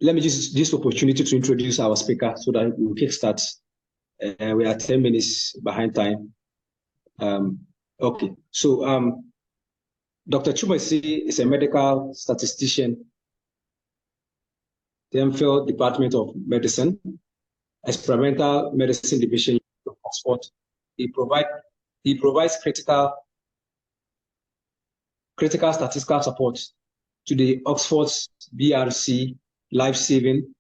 let me use this opportunity to introduce our speaker so that we'll kickstart. We are 10 minutes behind time. Okay, so Dr. Chumasi is a medical statistician, the MPhil Department of Medicine, Experimental Medicine Division of Oxford. He provides critical statistical support to the Oxford's BRC life-saving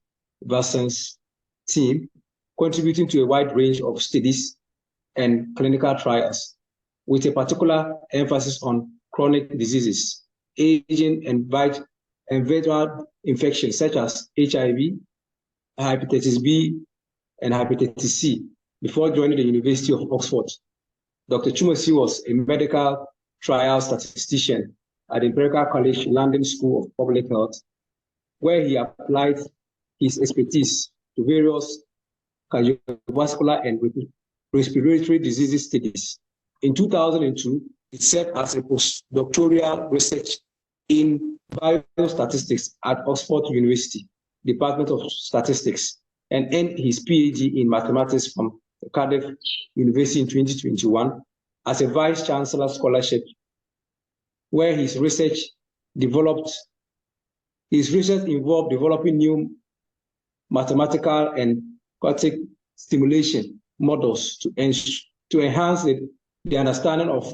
vaccines team, contributing to a wide range of studies and clinical trials, with a particular emphasis on chronic diseases, aging, and viral infections such as HIV, hepatitis B, and hepatitis C. Before joining the University of Oxford, Dr. Chumasi was a medical trial statistician at the Imperial College London School of Public Health, where he applied his expertise to various cardiovascular and respiratory diseases studies. In 2002, he served as a postdoctoral research in biostatistics at Oxford University, Department of Statistics, and earned his PhD in mathematics from Cardiff University in 2021 as a Vice Chancellor Scholarship, where his research involved developing new mathematical and quantic stimulation models to enhance the understanding of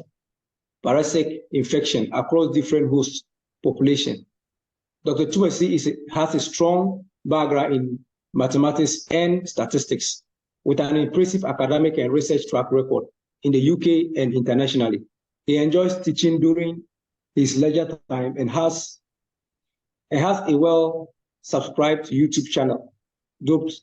parasitic infection across different host populations. Dr. Chumasi has a strong background in mathematics and statistics, with an impressive academic and research track record in the UK and internationally. He enjoys teaching during his leisure time and has a well-subscribed YouTube channel dubbed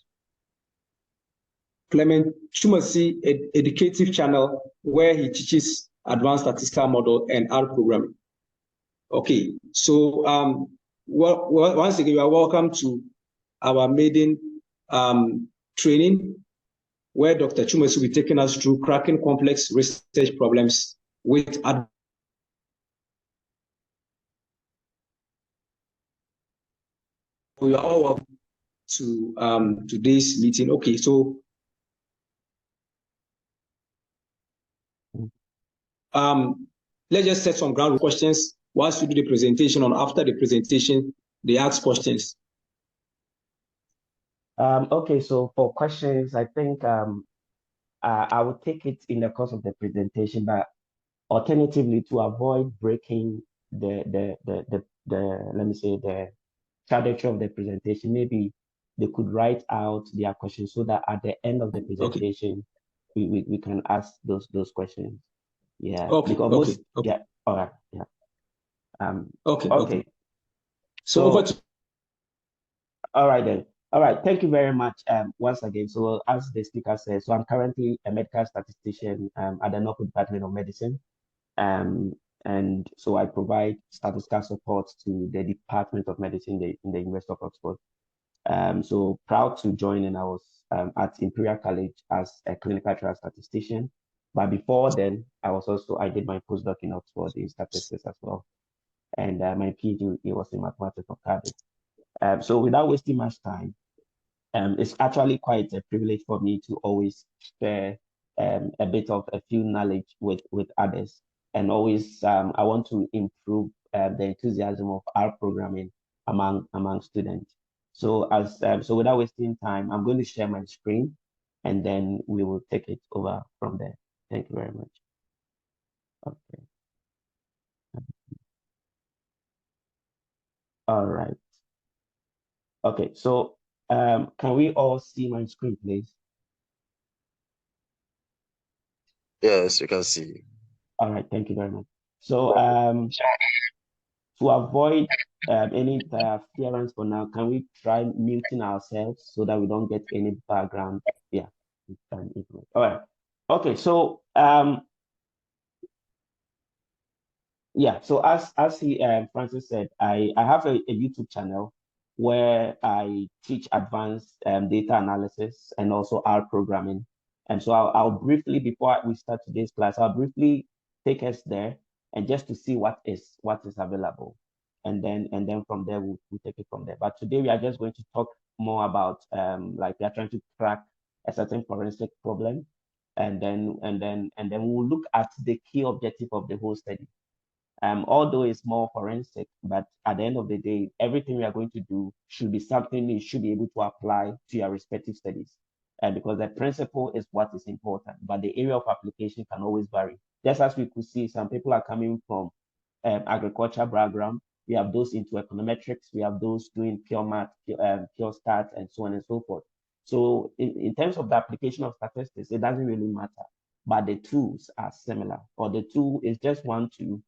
Clement Chumasi Educative Channel, where he teaches advanced statistical model and R programming. Okay, so once again, you are welcome to our maiden training, where Dr. Chumasi will be taking us through cracking complex research problems with we are all welcome to today's meeting. Okay, so let's just set some ground questions once we do the presentation, and after the presentation, they ask questions. Okay, so for questions, I think I will take it in the course of the presentation, but alternatively, to avoid breaking the let me say the trajectory of the presentation, maybe they could write out their questions so that at the end of the presentation, okay, we can ask those questions. Yeah. Okay. Because okay. Yeah. All right. Yeah. Okay. So over to. All right then. All right. Thank you very much. Once again. So as the speaker says, so I'm currently a medical statistician at the Norfolk Department of Medicine. And so I provide statistical support to the Department of Medicine in the University of Oxford. So proud to join, and I was at Imperial College as a clinical trial statistician. But before then, I did my postdoc in Oxford in statistics as well. And my PhD, it was in mathematics of Cardiff. So without wasting much time, it's actually quite a privilege for me to always share a bit of a few knowledge with others. And always, I want to improve the enthusiasm of our programming among students. So so without wasting time, I'm going to share my screen, and then we will take it over from there. Thank you very much. Okay. All right. Okay, so can we all see my screen, please? Yes, you can see. All right, thank you very much. So to avoid any interference for now, can we try muting ourselves so that we don't get any background? Yeah. All right. Okay, so yeah, so as Francis said, I have a YouTube channel where I teach advanced data analysis and also R programming. And so I'll briefly, before we start today's class, I'll briefly take us there and just to see what is available. then from there we'll take it from there. But today we are just going to talk more about like we are trying to crack a certain forensic problem, and then we'll look at the key objective of the whole study. Although it's more forensic, but at the end of the day, everything we are going to do should be something you should be able to apply to your respective studies. Because the principle is what is important, but the area of application can always vary. Just as we could see, some people are coming from agriculture background. We have those into econometrics. We have those doing pure math, pure stats, and so on and so forth. So in terms of the application of statistics, it doesn't really matter, but the tools are similar, or the tool is just one tool.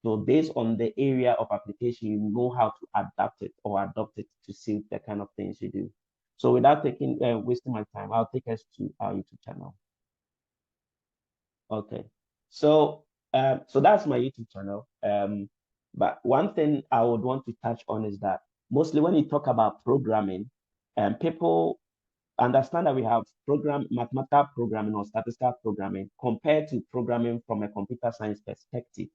So based on the area of application, you know how to adapt it or adopt it to suit the kind of things you do. So without wasting my time, I'll take us to our YouTube channel. Okay, so that's my YouTube channel. But one thing I would want to touch on is that mostly when you talk about programming, people understand that we have mathematical programming or statistical programming compared to programming from a computer science perspective,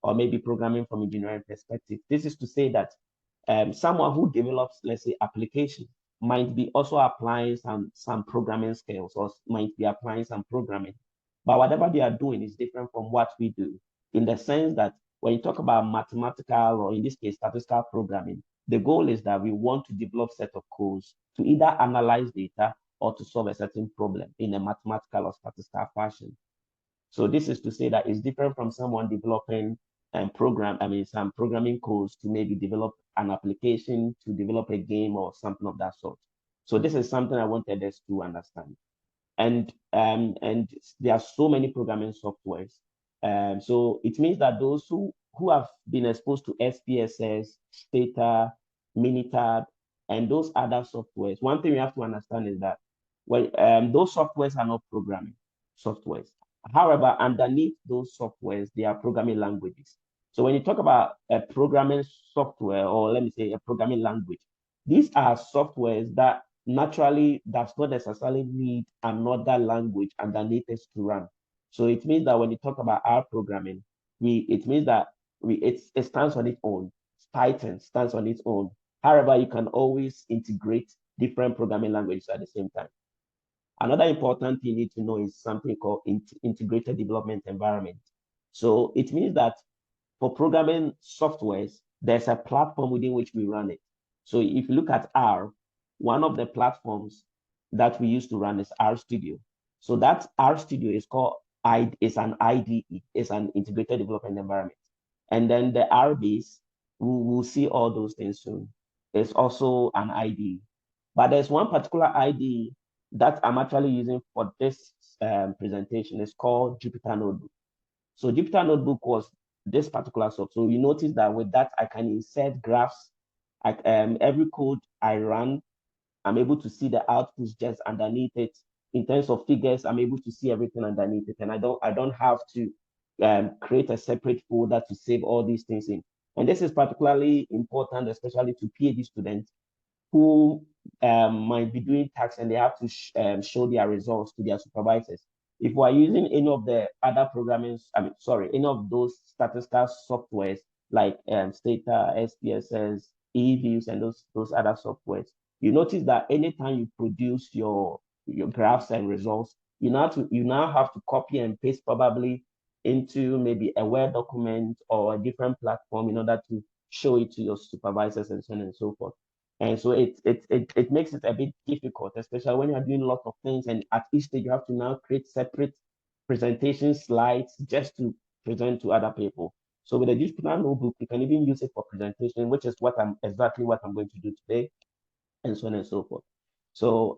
or maybe programming from engineering perspective. This is to say that someone who develops, let's say, application might be also applying some programming skills, or might be applying some programming. But whatever they are doing is different from what we do, in the sense that when you talk about mathematical, or in this case, statistical programming, the goal is that we want to develop set of codes to either analyze data or to solve a certain problem in a mathematical or statistical fashion. So this is to say that it's different from someone developing some programming codes to maybe develop an application, to develop a game or something of that sort. So this is something I wanted us to understand. And there are so many programming softwares. So it means that those who have been exposed to SPSS, Stata, Minitab, and those other softwares, one thing we have to understand is that those softwares are not programming softwares. However, underneath those softwares, there are programming languages. So when you talk about a programming software, or let me say a programming language, these are softwares that naturally does not necessarily need another language underneath it to run. So it means that when you talk about R programming, it means that it stands on its own. Python stands on its own. However, you can always integrate different programming languages at the same time. Another important thing you need to know is something called integrated development environment. So it means that for programming softwares, there's a platform within which we run it. So if you look at R, one of the platforms that we use to run is RStudio. So that RStudio is an IDE, it's an integrated development environment. And then the RBase, we'll see all those things soon. It's also an IDE. But there's one particular IDE that I'm actually using for this presentation. It's called Jupyter Notebook. So Jupyter Notebook was this particular software. So you notice that with that, I can insert graphs. Every code I run, I'm able to see the outputs just underneath it. In terms of figures, I'm able to see everything underneath it, and I don't have to create a separate folder to save all these things in. And this is particularly important, especially to PhD students who might be doing tasks and they have to show their results to their supervisors. If we are using any of the other any of those statistical softwares like Stata, SPSS, eViews, and those other softwares, you notice that anytime you produce your graphs and results, you now have to copy and paste probably into maybe a Word document or a different platform in order to show it to your supervisors and so on and so forth. And so it makes it a bit difficult, especially when you're doing a lot of things, and at each stage you have to now create separate presentation slides just to present to other people. So with the Jupyter Notebook, you can even use it for presentation, which is exactly what I'm going to do today, and so on and so forth. So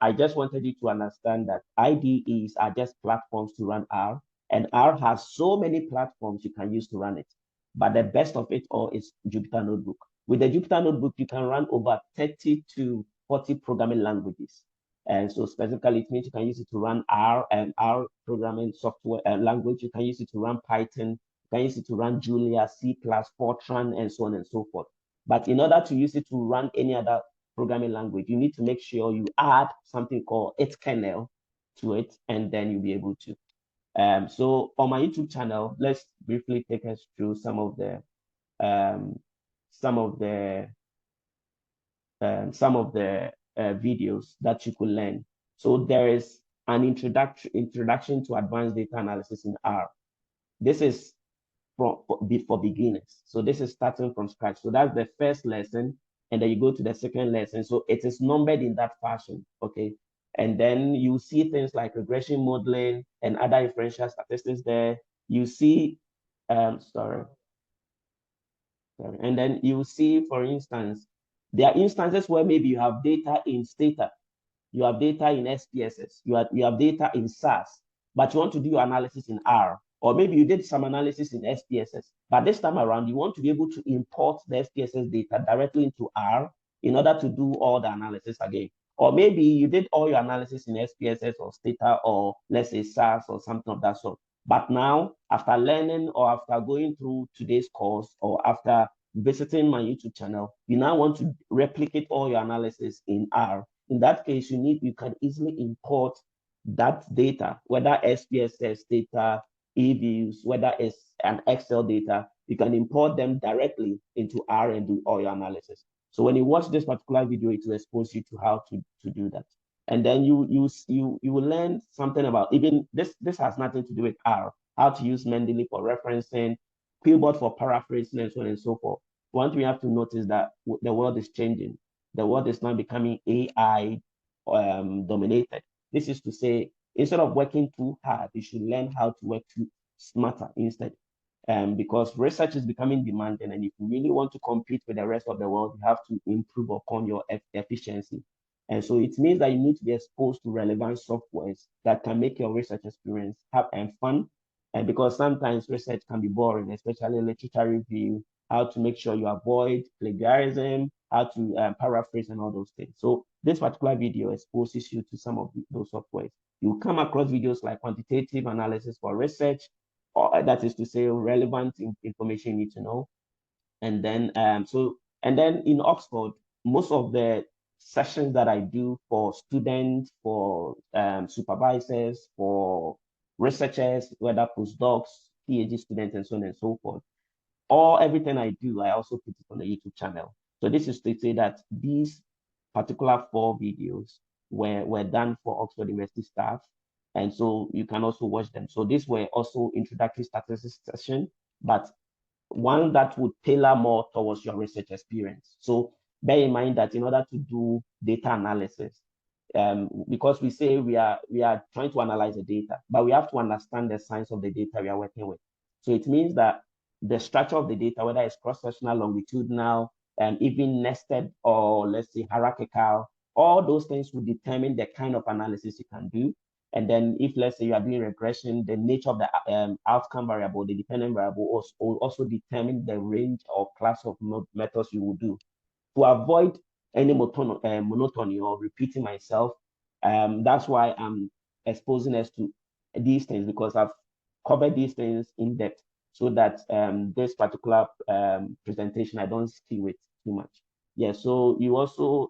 I just wanted you to understand that IDEs are just platforms to run R, and R has so many platforms you can use to run it. But the best of it all is Jupyter Notebook. With the Jupyter Notebook, you can run over 30 to 40 programming languages. And so specifically, it means you can use it to run R and R programming software language. You can use it to run Python. You can use it to run Julia, C++, Fortran, and so on and so forth. But in order to use it to run any other programming language, you need to make sure you add something called its kernel to it, and then you'll be able to. So on my YouTube channel, let's briefly take us through some of the some of the videos that you could learn. So there is an introduction to advanced data analysis in R. This is for beginners. So this is starting from scratch. So that's the first lesson, and then you go to the second lesson. So it is numbered in that fashion, okay? And then you see things like regression modeling and other inferential statistics there. You see, sorry. And then you see, for instance, there are instances where maybe you have data in Stata, you have data in SPSS, you have data in SAS, but you want to do your analysis in R, or maybe you did some analysis in SPSS, but this time around, you want to be able to import the SPSS data directly into R in order to do all the analysis again. Or maybe you did all your analysis in SPSS or Stata, or let's say SAS or something of that sort. But now, after learning or after going through today's course or after visiting my YouTube channel, you now want to replicate all your analysis in R. In that case, you can easily import that data, whether SPSS data, eViews, whether it's an Excel data, you can import them directly into R and do all your analysis. So when you watch this particular video, it will expose you to how to do that. And then you will learn something about, even this has nothing to do with R, how to use Mendeley for referencing, Quillbot for paraphrasing, and so on and so forth. One thing you have to notice that the world is changing. The world is now becoming AI dominated. This is to say, instead of working too hard, you should learn how to work too smarter instead. Because research is becoming demanding, and if you really want to compete with the rest of the world, you have to improve upon your efficiency. And so it means that you need to be exposed to relevant softwares that can make your research experience fun. And because sometimes research can be boring, especially literature review, how to make sure you avoid plagiarism, how to paraphrase and all those things. So this particular video exposes you to some of those softwares. You come across videos like quantitative analysis for research, or that is to say relevant information you need to know. And then in Oxford, most of the sessions that I do for students, for supervisors, for researchers, whether postdocs, PhD students, and so on and so forth, everything I do, I also put it on the YouTube channel. So this is to say that these particular 4 videos were done for Oxford University staff. And so you can also watch them. So these were also introductory statistics session, but one that would tailor more towards your research experience. So bear in mind that in order to do data analysis, because we say we are trying to analyze the data, but we have to understand the science of the data we are working with. So it means that the structure of the data, whether it's cross-sectional, longitudinal, even nested, or let's say hierarchical, all those things will determine the kind of analysis you can do. And then if, let's say, you are doing regression, the nature of the outcome variable, the dependent variable, also determine the range or class of methods you will do. To avoid any monotony or repeating myself, that's why I'm exposing us to these things, because I've covered these things in depth, so that this particular presentation, I don't skew it too much. Yeah, so you also,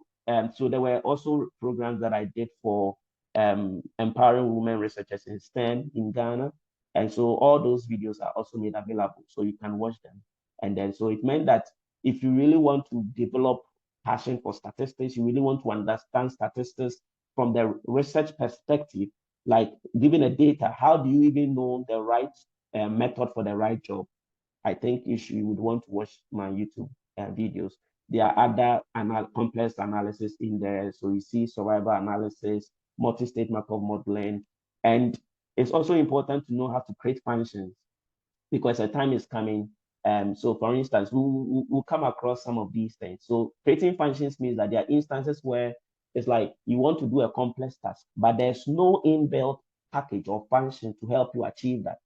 so there were also programs that I did for empowering women researchers in STEM in Ghana. And so all those videos are also made available, so you can watch them. And then, so it meant that if you really want to develop passion for statistics, you really want to understand statistics from the research perspective, like given a data, how do you even know the right method for the right job? I think you would want to watch my YouTube videos. There are other complex analysis in there. So you see survival analysis, multi-state Markov modeling. And it's also important to know how to create functions, because a time is coming. So for instance, we'll come across some of these things. So creating functions means that there are instances where it's like you want to do a complex task, but there's no inbuilt package or function to help you achieve that.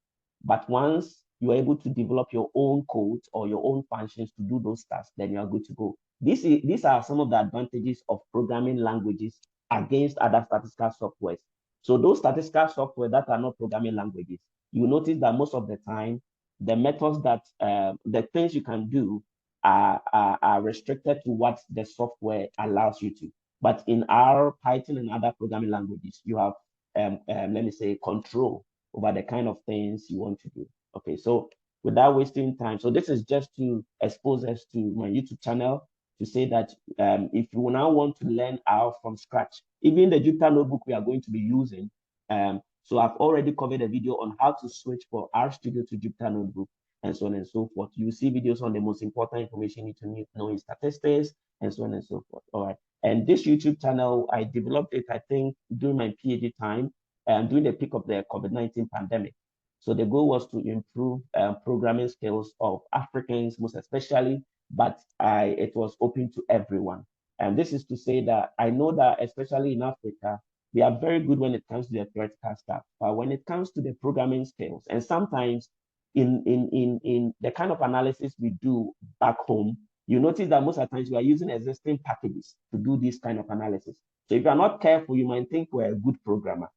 But once you're able to develop your own code or your own functions to do those tasks, then you are good to go. These are some of the advantages of programming languages against other statistical softwares. So those statistical software that are not programming languages, you notice that most of the time, the methods that, the things you can do are restricted to what the software allows you to. But in R, Python, and other programming languages, you have, let me say, control over the kind of things you want to do. Okay, so without wasting time. So this is just to expose us to my YouTube channel to say that if you now want to learn R from scratch, even the Jupyter notebook we are going to be using. So I've already covered a video on how to switch from R Studio to Jupyter notebook and so on and so forth. You see videos on the most important information you need to know in statistics and so on and so forth. All right. And this YouTube channel, I developed it, I think, during my PhD time, during the peak of the COVID-19 pandemic. So the goal was to improve programming skills of Africans, most especially, but it was open to everyone. And this is to say that I know that, especially in Africa, we are very good when it comes to the theoretical stuff, but when it comes to the programming skills, and sometimes in the kind of analysis we do back home, you notice that most of the times we are using existing packages to do this kind of analysis. So if you're not careful, you might think we're a good programmer,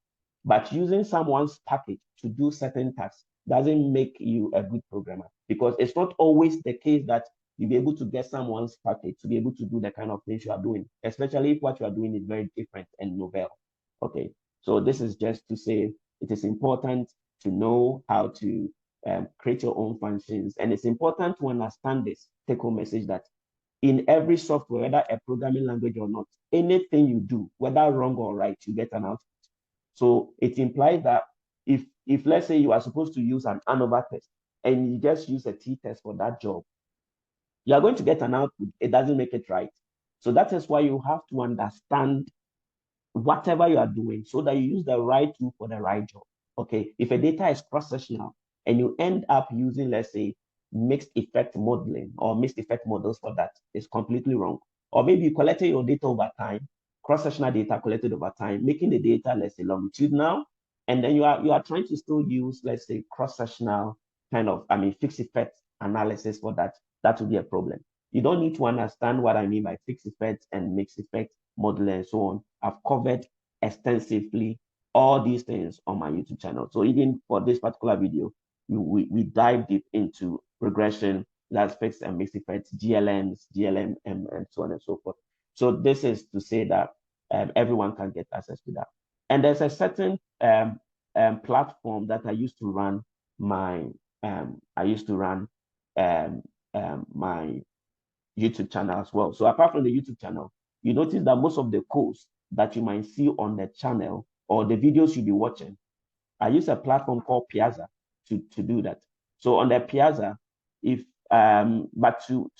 but using someone's package to do certain tasks doesn't make you a good programmer, because it's not always the case that you'll be able to get someone's package to be able to do the kind of things you are doing, especially if what you are doing is very different and novel. Okay, so this is just to say it is important to know how to create your own functions. And it's important to understand this take-home message that in every software, whether a programming language or not, anything you do, whether wrong or right, you get an output. So it implies that if let's say you are supposed to use an ANOVA test and you just use a t-test for that job, you are going to get an output. It doesn't make it right. So that is why you have to understand whatever you are doing so that you use the right tool for the right job. Okay, if a data is cross-sectional and you end up using, let's say, mixed effect modeling or mixed effect models for that, it's completely wrong. Or maybe you collected your data over time, cross-sectional data collected over time, making the data, let's say, longitudinal, and then you are trying to still use, let's say, cross-sectional kind of, fixed effect analysis for that. That would be a problem. You don't need to understand what I mean by fixed effects and mixed effect modeling and so on. I've covered extensively all these things on my YouTube channel. So even for this particular video, we dive deep into regression, that's fixed and mixed effects, GLMs, GLM, and so on and so forth. So this is to say that everyone can get access to that. And there's a certain platform that I used to run my my YouTube channel as well. So apart from the YouTube channel, you notice that most of the codes that you might see on the channel or the videos you'll be watching, I use a platform called Piazza to do that. So on the Piazza, if but to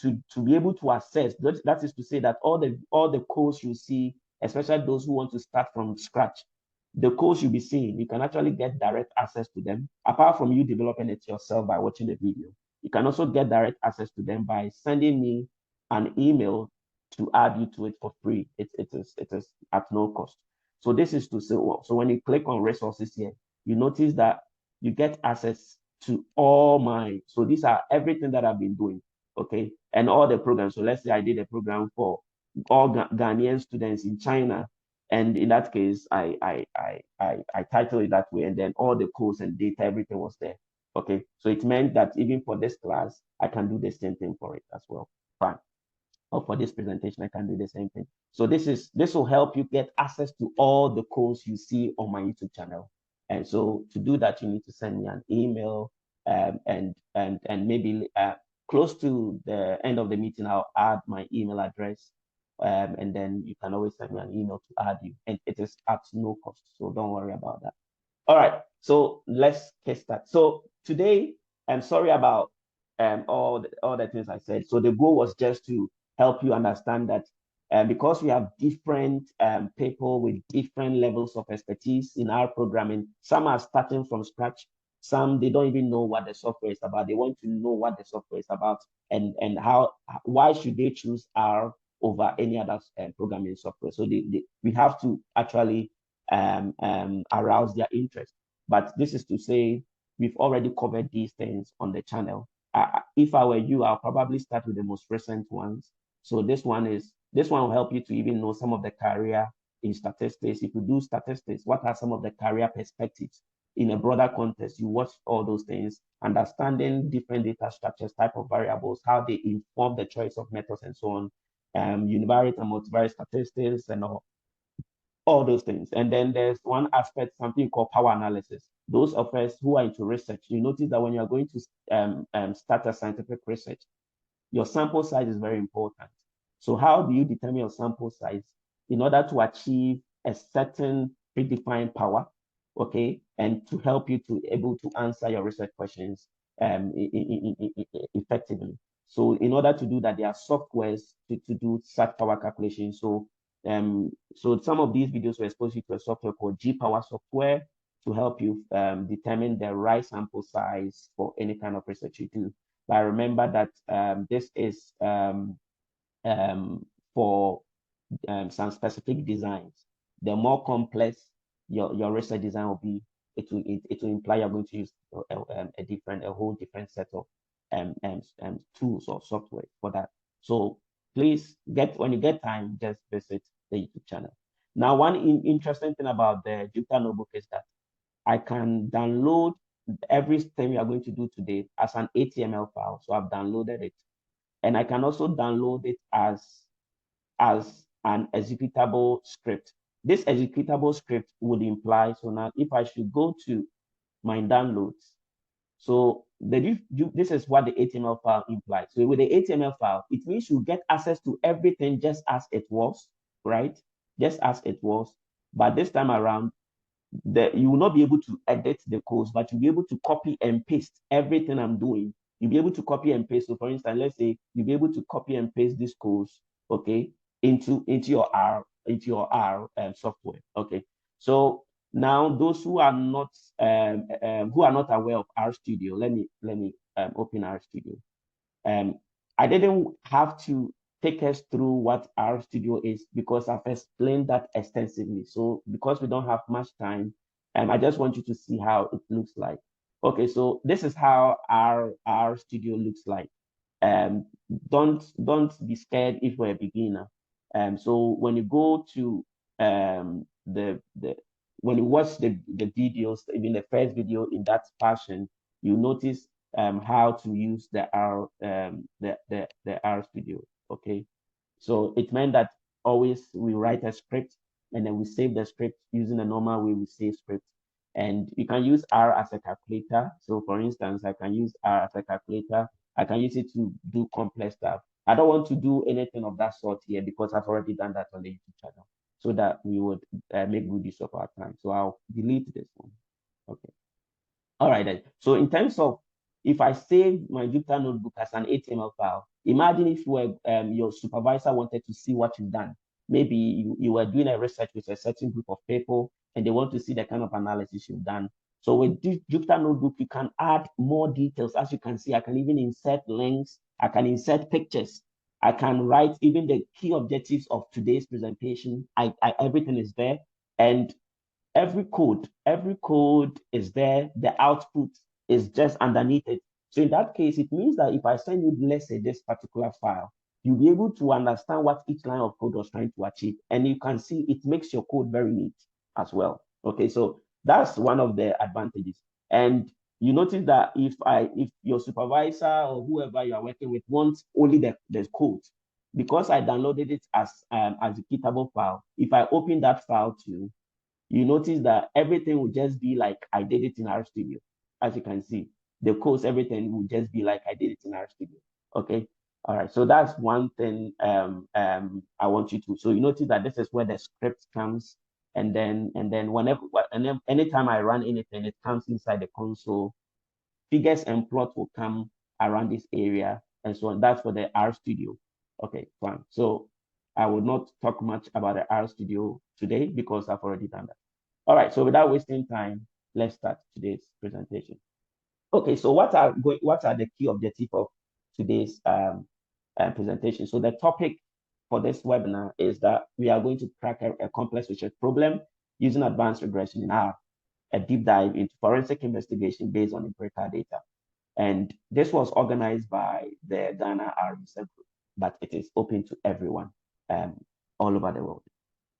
be able to access, that is to say that all the codes you see, especially those who want to start from scratch, the codes you'll be seeing, you can actually get direct access to them. Apart from you developing it yourself by watching the video, you can also get direct access to them by sending me an email to add you to it for free. It is at no cost. So this is to say, well, so when you click on resources here, you notice that you get access to all my, so these are everything that I've been doing, okay? And all the programs. So let's say I did a program for all Ghanaian students in China. And in that case, I titled it that way, and then all the codes and data, everything was there. Okay, so it meant that even for this class, I can do the same thing for it as well. Fine. Or for this presentation, I can do the same thing. So this will help you get access to all the codes you see on my YouTube channel. And so to do that, you need to send me an email, and maybe close to the end of the meeting, I'll add my email address. And then you can always send me an email to add you, and it is at no cost. So don't worry about that. All right, so let's get started. So today, I'm sorry about all the things I said. So the goal was just to help you understand that because we have different people with different levels of expertise in our programming, some are starting from scratch, some they don't even know what the software is about. They want to know what the software is about and why should they choose R over any other programming software. So we have to actually arouse their interest. But this is to say, we've already covered these things on the channel. If I were you, I'll probably start with the most recent ones. So this one will help you to even know some of the career in statistics. If you do statistics, what are some of the career perspectives in a broader context? You watch all those things, understanding different data structures, type of variables, how they inform the choice of methods and so on. Univariate and multivariate statistics and all those things. And then there's one aspect, something called power analysis. Those of us who are into research, you notice that when you're going to start a scientific research, your sample size is very important. So how do you determine your sample size in order to achieve a certain predefined power, okay, and to help you to able to answer your research questions effectively. So in order to do that, there are softwares to do such power calculations. So some of these videos will expose you to a software called G-Power software to help you determine the right sample size for any kind of research you do. But remember that this is for some specific designs. The more complex your research design will be, it will imply you're going to use a whole different set of tools or software for that. So please when you get time, just visit the YouTube channel. Now, one interesting thing about the Jupyter Notebook is that I can download everything we are going to do today as an HTML file. So I've downloaded it. And I can also download it as an executable script. This executable script would imply, so now if I should go to my downloads, so this is what the HTML file implies. So with the HTML file, it means you get access to everything just as it was, right? Just as it was. But this time around, you will not be able to edit the codes, but you'll be able to copy and paste everything I'm doing. You'll be able to copy and paste. So for instance, let's say you'll be able to copy and paste these codes, okay, into your R software. Okay. So now those who are not aware of RStudio, let me open RStudio. I didn't have to take us through what RStudio is because I've explained that extensively. So because we don't have much time, I just want you to see how it looks like. Okay, so this is how our RStudio looks like. Don't be scared if you're a beginner. So when you go to when you watch the videos, even the first video in that fashion, you notice how to use the RStudio. Okay, so it meant that always we write a script and then we save the script using the normal way we save scripts. And you can use R as a calculator. So for instance, I can use R as a calculator. I can use it to do complex stuff. I don't want to do anything of that sort here because I've already done that on the YouTube channel so that we would make good use of our time. So I'll delete this one. Okay. All right then. So in terms of if I save my Jupyter Notebook as an HTML file, imagine if your supervisor wanted to see what you've done. Maybe you were doing a research with a certain group of people and they want to see the kind of analysis you've done. So with this Jupyter Notebook, you can add more details. As you can see, I can even insert links. I can insert pictures. I can write even the key objectives of today's presentation. Everything is there. And every code is there. The output is just underneath it. So in that case, it means that if I send you, let's say, this particular file, you'll be able to understand what each line of code was trying to achieve. And you can see it makes your code very neat as well. Okay, so that's one of the advantages. And you notice that if your supervisor or whoever you are working with wants only the code, because I downloaded it as a executable file, if I open that file too, you notice that everything will just be like I did it in RStudio. As you can see, the codes, everything will just be like I did it in RStudio. Okay. All right. So that's one thing I want you to. So you notice that this is where the script comes, and then anytime I run anything, it comes inside the console. Figures and plot will come around this area, and so on. That's for the RStudio. Okay, fine. So I will not talk much about the RStudio today because I've already done that. All right, so without wasting time, let's start today's presentation. Okay, so what are the key objectives of today's presentation? So the topic for this webinar is that we are going to crack a complex research problem using advanced regression in R, a deep dive into forensic investigation based on empirical data. And this was organized by the Ghana R Research Group, but it is open to everyone all over the world.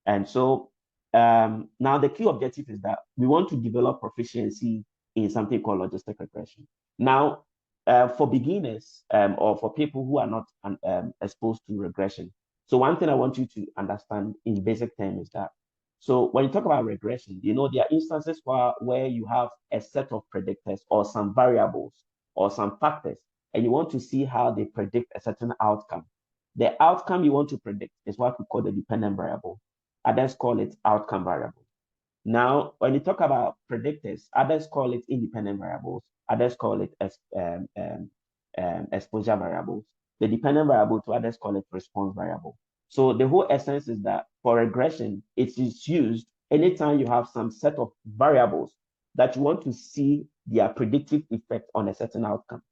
And so now the key objective is that we want to develop proficiency in something called logistic regression. Now, for beginners or for people who are not exposed to regression, so one thing I want you to understand in basic terms is that So when you talk about regression, you know, there are instances where you have a set of predictors or some variables or some factors, and you want to see how they predict a certain outcome. The outcome you want to predict is what we call the dependent variable. Others call it outcome variable. Now, when you talk about predictors, others call it independent variables. Others call it exposure variables. The dependent variable to others call it response variable. So the whole essence is that for regression, it is used anytime you have some set of variables that you want to see their predictive effect on a certain outcome.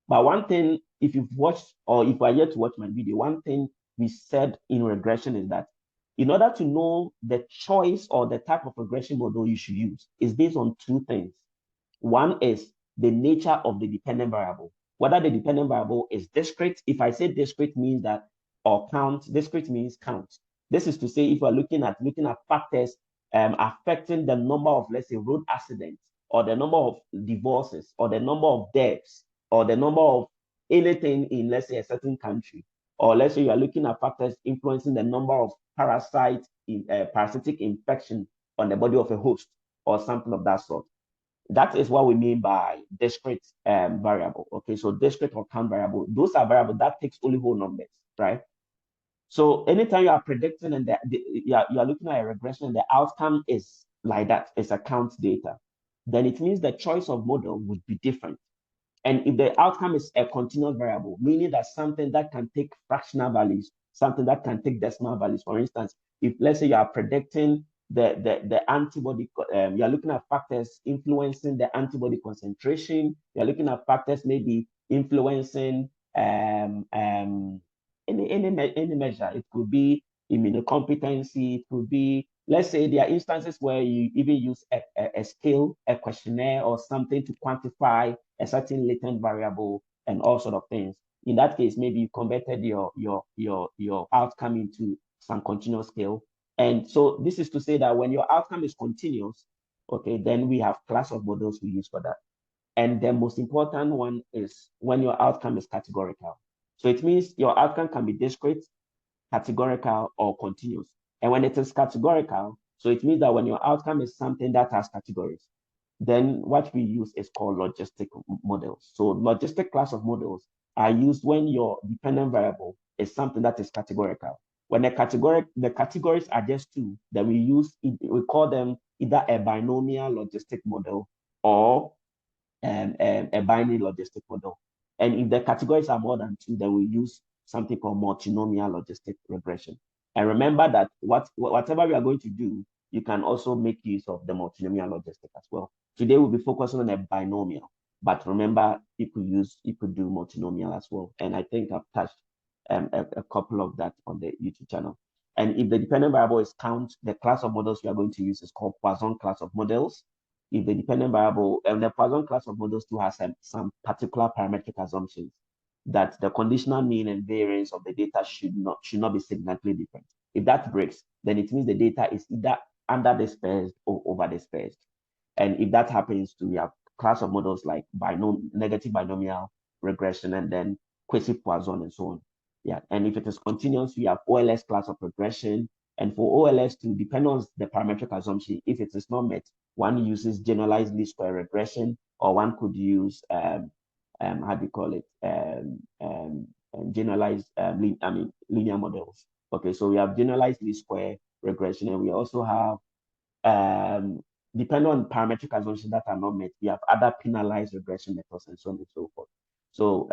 But one thing, if you've watched or if you are yet to watch my video, one thing we said in regression is that in order to know the choice or the type of regression model you should use is based on two things. One is the nature of the dependent variable, whether the dependent variable is discrete. If I say discrete means that, or count, discrete means count. This is to say, if we're looking at factors affecting the number of, let's say, road accidents, or the number of divorces, or the number of deaths, or the number of anything in, let's say, a certain country, or let's say you are looking at factors influencing the number of parasitic infection on the body of a host, or something of that sort. That is what we mean by discrete variable. Okay, so discrete or count variable, those are variables that takes only whole numbers, right? So anytime you are predicting and you are looking at a regression, the outcome is like that, it's a count data, then it means the choice of model would be different. And if the outcome is a continuous variable, meaning that something that can take fractional values, something that can take decimal values. For instance, if let's say you are predicting the antibody, you are looking at factors influencing the antibody concentration. You are looking at factors maybe influencing any measure. It could be immunocompetency. It could be, let's say, there are instances where you even use a scale, a questionnaire, or something to quantify a certain latent variable and all sort of things. In that case, maybe you converted your outcome into some continuous scale. And so this is to say that when your outcome is continuous, okay, then we have class of models we use for that. And the most important one is when your outcome is categorical. So it means your outcome can be discrete, categorical, or continuous. And when it is categorical, so it means that when your outcome is something that has categories, then what we use is called logistic models. So logistic class of models are used when your dependent variable is something that is categorical. When the categories are just two, then we call them either a binomial logistic model or a binary logistic model. And if the categories are more than two, then we use something called multinomial logistic regression. And remember that whatever we are going to do, you can also make use of the multinomial logistic as well. Today we'll be focusing on a binomial, but remember you could do multinomial as well. And I think I've touched a couple of that on the YouTube channel. And if the dependent variable is count, the class of models we are going to use is called Poisson class of models. If the dependent variable, and the Poisson class of models do have some particular parametric assumptions that the conditional mean and variance of the data should not be significantly different. If that breaks, then it means the data is either under dispersed or over dispersed. And if that happens, we have class of models like negative binomial regression and then quasi-Poisson and so on. Yeah, and if it is continuous, we have OLS class of regression. And for OLS to depend on the parametric assumption, if it is not met, one uses generalized least square regression, or one could use how do you call it? Generalized linear models. Okay, so we have generalized least square regression, and we also have depending on parametric assumptions that are not met, we have other penalized regression methods and so on and so forth. So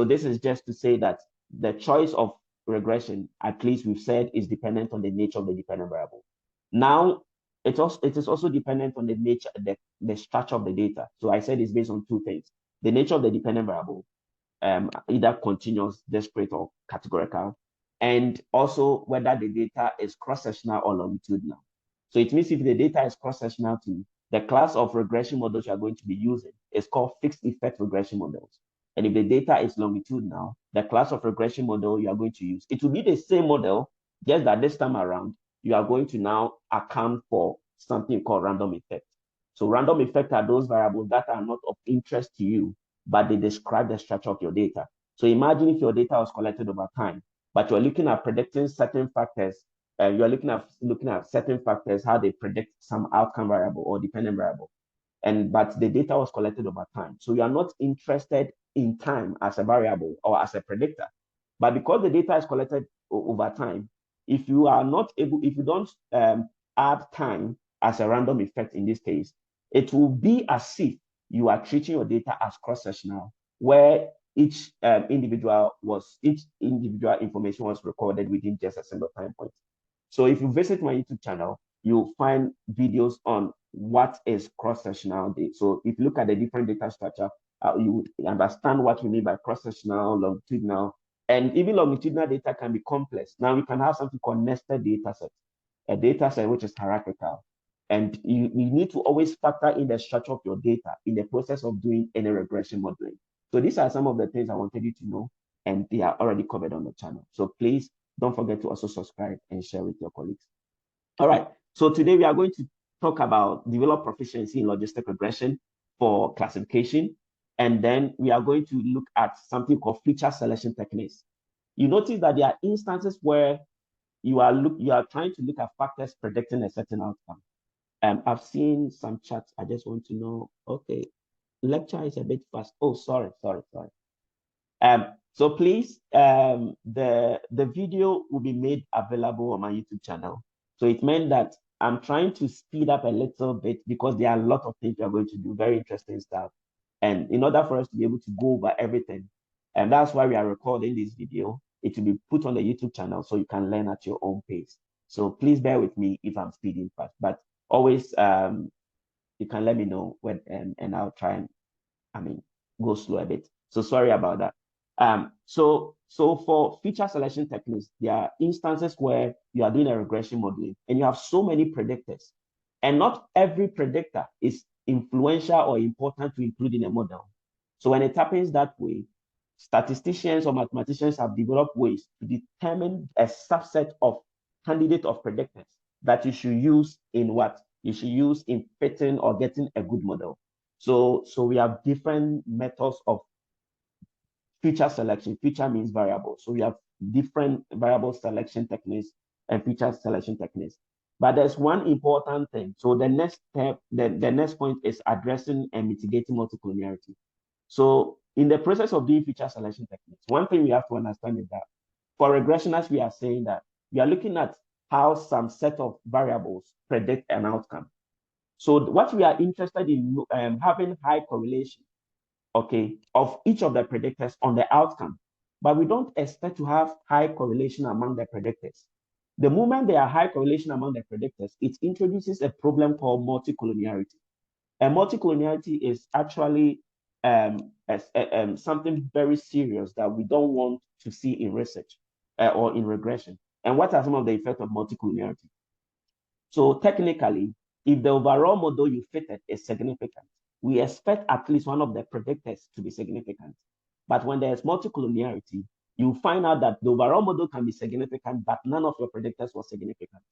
this is just to say that the choice of regression, at least we've said, is dependent on the nature of the dependent variable. Now, it is also dependent on the nature, the structure of the data. So I said it's based on two things: the nature of the dependent variable, either continuous, discrete, or categorical, and also whether the data is cross-sectional or longitudinal. So it means if the data is cross-sectional too, the class of regression models you are going to be using is called fixed effect regression models. And if the data is longitudinal, the class of regression model you are going to use, it will be the same model, just that this time around, you are going to now account for something called random effect. So random effect are those variables that are not of interest to you, but they describe the structure of your data. So imagine if your data was collected over time, but you're looking at predicting certain factors you are looking at certain factors, how they predict some outcome variable or dependent variable. But the data was collected over time. So you are not interested in time as a variable or as a predictor. But because the data is collected over time, if you don't add time as a random effect in this case, it will be as if you are treating your data as cross-sectional, where each individual information was recorded within just a single time point. So if you visit my YouTube channel, you'll find videos on what is cross-sectional data. So if you look at the different data structure, you understand what we mean by cross-sectional, longitudinal, and even longitudinal data can be complex. Now we can have something called nested data set, a data set which is hierarchical. And you need to always factor in the structure of your data in the process of doing any regression modeling. So these are some of the things I wanted you to know, and they are already covered on the channel. So please don't forget to also subscribe and share with your colleagues. All right, so today we are going to talk about develop proficiency in logistic regression for classification. And then we are going to look at something called feature selection techniques. You notice that there are instances where you are trying to look at factors predicting a certain outcome. I've seen some chats. I just want to know, okay, lecture is a bit fast. Oh, sorry. So please, the video will be made available on my YouTube channel. So it meant that I'm trying to speed up a little bit because there are a lot of things we are going to do, very interesting stuff. And in order for us to be able to go over everything, and that's why we are recording this video, it will be put on the YouTube channel so you can learn at your own pace. So please bear with me if I'm speeding fast, but always you can let me know when, and I'll try and go slow a bit. So sorry about that. So for feature selection techniques, there are instances where you are doing a regression modeling and you have so many predictors, and not every predictor is influential or important to include in a model. So when it happens that way, statisticians or mathematicians have developed ways to determine a subset of candidate of predictors that you should use in what? You should use in fitting or getting a good model. So we have different methods of feature selection. Feature means variable. So we have different variable selection techniques and feature selection techniques. But there's one important thing. So the next step, the next point is addressing and mitigating multicollinearity. So in the process of doing feature selection techniques, one thing we have to understand is that for regression, as we are saying that we are looking at how some set of variables predict an outcome. So what we are interested in having high correlation, okay, of each of the predictors on the outcome, but we don't expect to have high correlation among the predictors. The moment there are high correlation among the predictors, it introduces a problem called multicollinearity. And multicollinearity is actually something very serious that we don't want to see in research or in regression. And what are some of the effects of multicollinearity? So technically, if the overall model you fitted is significant, we expect at least one of the predictors to be significant. But when there's multicollinearity, you find out that the overall model can be significant, but none of your predictors was significant.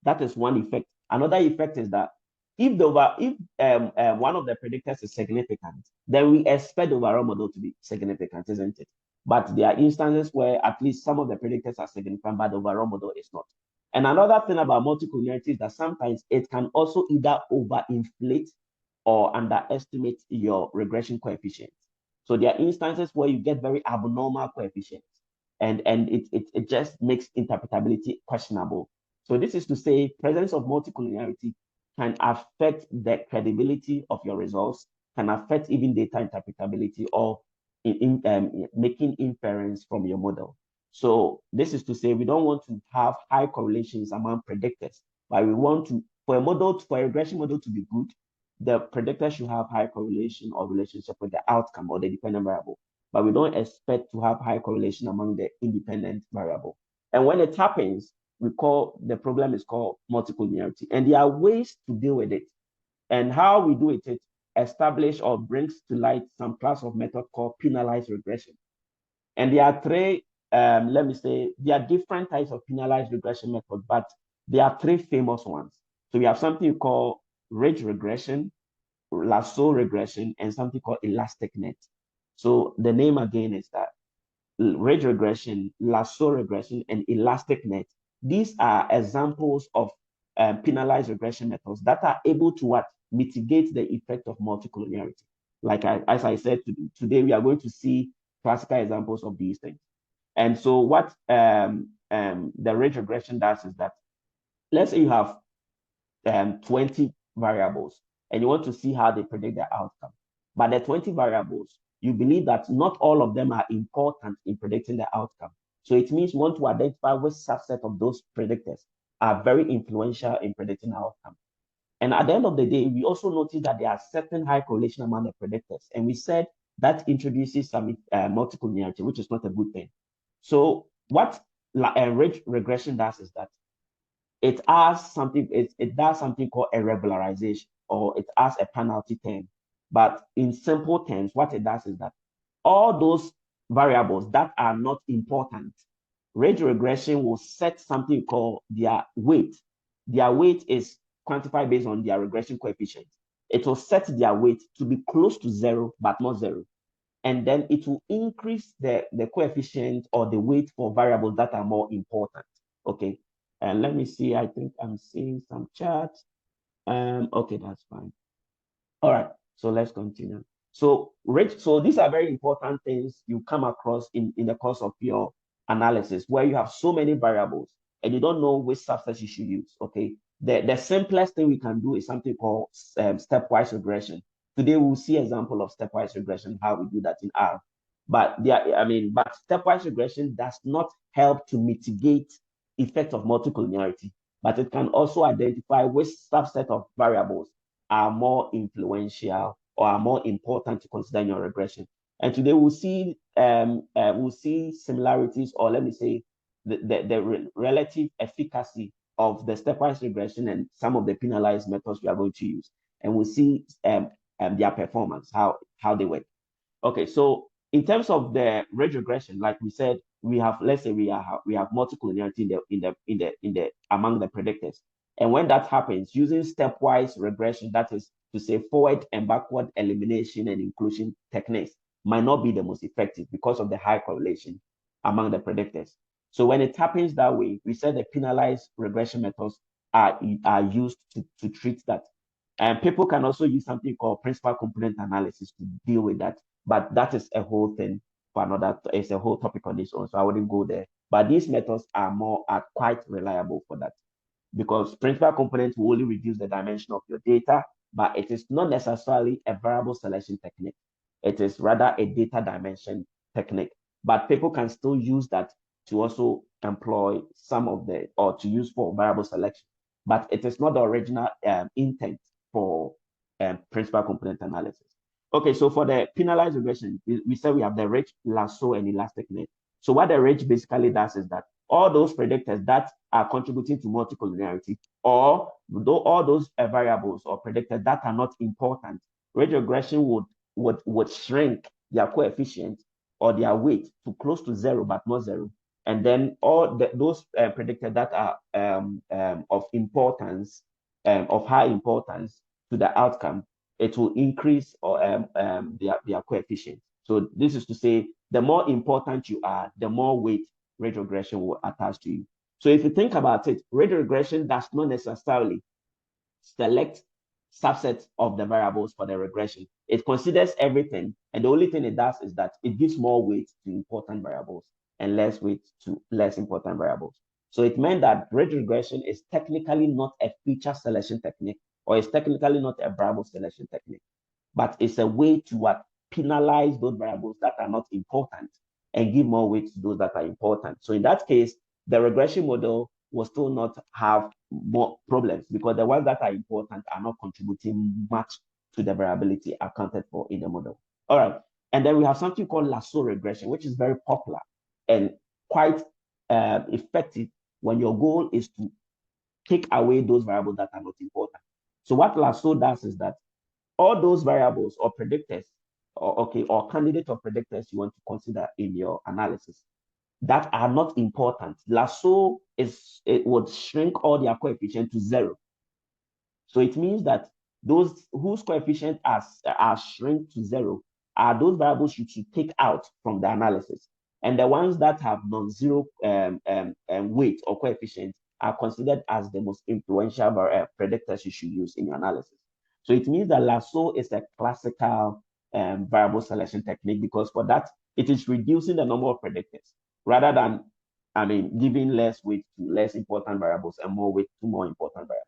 That is one effect. Another effect is that if one of the predictors is significant, then we expect the overall model to be significant, isn't it? But there are instances where at least some of the predictors are significant, but the overall model is not. And another thing about multicollinearity is that sometimes it can also either overinflate or underestimate your regression coefficients. So there are instances where you get very abnormal coefficients, and it just makes interpretability questionable. So this is to say, presence of multicollinearity can affect the credibility of your results, can affect even data interpretability, or making inference from your model. So this is to say, we don't want to have high correlations among predictors, but we want to, for a regression model to be good, the predictor should have high correlation or relationship with the outcome or the dependent variable. But we don't expect to have high correlation among the independent variable. And when it happens, the problem is called multicollinearity. And there are ways to deal with it. And how we do it is establish or brings to light some class of method called penalized regression. And there are three, let me say, there are different types of penalized regression methods, but there are three famous ones. So we have something you call ridge regression, lasso regression, and something called elastic net. So the name again is that ridge regression, lasso regression, and elastic net These are examples of penalized regression methods that are able to what? Mitigate the effect of multicollinearity. Like as I said, today we are going to see classical examples of these things. And so what the rate regression does is that, let's say you have 20 variables and you want to see how they predict the outcome. But the 20 variables, you believe that not all of them are important in predicting the outcome. So it means you want to identify which subset of those predictors are very influential in predicting the outcome. And at the end of the day, we also notice that there are certain high correlation among the predictors. And we said that introduces some multicollinearity, which is not a good thing. So what rate regression does is that it does something called a regularization, or it has a penalty term. But in simple terms, what it does is that all those variables that are not important, rate regression will set something called their weight. Their weight is quantified based on their regression coefficient. It will set their weight to be close to zero, but not zero. And then it will increase the coefficient or the weight for variables that are more important. Okay. And let me see, I think I'm seeing some charts. Okay, that's fine. All right, so let's continue. So these are very important things you come across in the course of your analysis, where you have so many variables and you don't know which subset you should use. Okay, the simplest thing we can do is something called stepwise regression. Today we'll see example of stepwise regression, how we do that in R. But stepwise regression does not help to mitigate effect of multicollinearity, but it can also identify which subset of variables are more influential or are more important to consider in your regression. And today we'll see similarities, or let me say the relative efficacy of the stepwise regression and some of the penalized methods we are going to use. And we'll see their performance, how they work. Okay, so in terms of the rate regression, like we said, we have, let's say we have multicollinearity in the among the predictors. And when that happens, using stepwise regression, that is to say forward and backward elimination and inclusion techniques, might not be the most effective because of the high correlation among the predictors. So when it happens that way, we said the penalized regression methods are used to treat that. And people can also use something called principal component analysis to deal with that. But that is a whole thing for another, it's a whole topic on its own, so I wouldn't go there. But these methods are quite reliable for that, because principal components will only reduce the dimension of your data, but it is not necessarily a variable selection technique. It is rather a data dimension technique. But people can still use that to also employ some of or to use for variable selection. But it is not the original intent for principal component analysis. Okay, so for the penalized regression, we said we have the rich, lasso, and elastic net. So what the rich basically does is that all those predictors that are contributing to multicollinearity, or all those variables or predictors that are not important, rate regression would shrink their coefficient or their weight to close to zero, but not zero. And then all those predictors that are of importance, of high importance to the outcome, it will increase or their coefficient. So this is to say, the more important you are, the more weight rate regression will attach to you. So if you think about it, rate regression does not necessarily select subsets of the variables for the regression. It considers everything, and the only thing it does is that it gives more weight to important variables and less weight to less important variables. So it meant that rate regression is technically not a feature selection technique, or it's technically not a variable selection technique, but it's a way to penalize those variables that are not important and give more weight to those that are important. So in that case, the regression model will still not have more problems, because the ones that are important are not contributing much to the variability accounted for in the model. All right. And then we have something called lasso regression, which is very popular and quite effective when your goal is to take away those variables that are not important. So what lasso does is that all those variables or predictors, or candidate of predictors you want to consider in your analysis that are not important, lasso it would shrink all their coefficient to zero. So it means that those whose coefficient are shrink to zero are those variables you should take out from the analysis. And the ones that have non-zero weight or coefficient are considered as the most influential predictors you should use in your analysis. So it means that lasso is a classical variable selection technique, because for that, it is reducing the number of predictors rather than, giving less weight to less important variables and more weight to more important variables.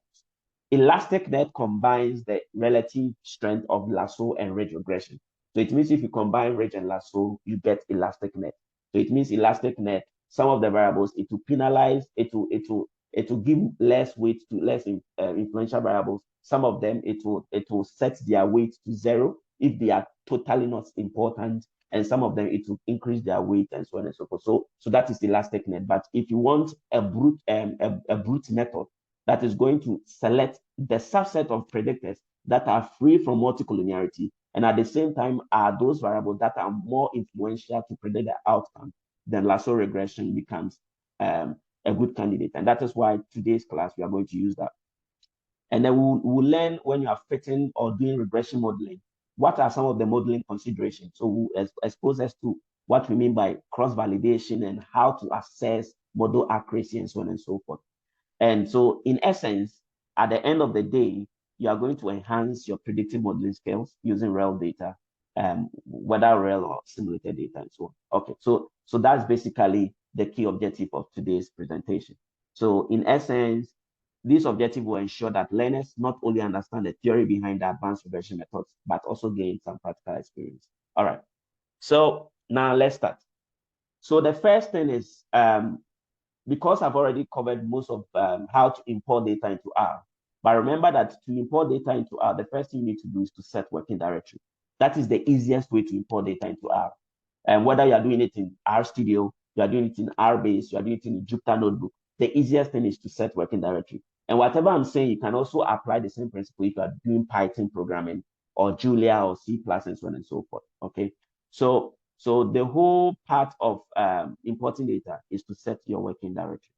Elastic net combines the relative strength of lasso and ridge regression. So it means if you combine ridge and lasso, you get elastic net. So it means elastic net, some of the variables, it will penalize, it will give less weight to less influential variables. Some of them, it will set their weight to 0 if they are totally not important, and some of them, it will increase their weight and so on and so forth. So that is elastic net. But if you want a brute method that is going to select the subset of predictors that are free from multicollinearity, and at the same time are those variables that are more influential to predict the outcome, then lasso regression becomes a good candidate. And that is why today's class, we are going to use that. And then we'll learn, when you are fitting or doing regression modeling, what are some of the modeling considerations. So we'll expose us to what we mean by cross-validation and how to assess model accuracy and so on and so forth. And so in essence, at the end of the day, you are going to enhance your predictive modeling skills using real data, whether real or simulated data and so on. Okay, so that's basically the key objective of today's presentation. So in essence, this objective will ensure that learners not only understand the theory behind the advanced regression methods, but also gain some practical experience. All right, so now let's start. So the first thing is, because I've already covered most of how to import data into R, but remember that to import data into R, the first thing you need to do is to set working directory. That is the easiest way to import data into R. And whether you are doing it in R Studio, you are doing it in RBase, you are doing it in Jupyter Notebook, the easiest thing is to set working directory. And whatever I'm saying, you can also apply the same principle if you are doing Python programming or Julia or C++ and so on and so forth. Okay, so the whole part of importing data is to set your working directory.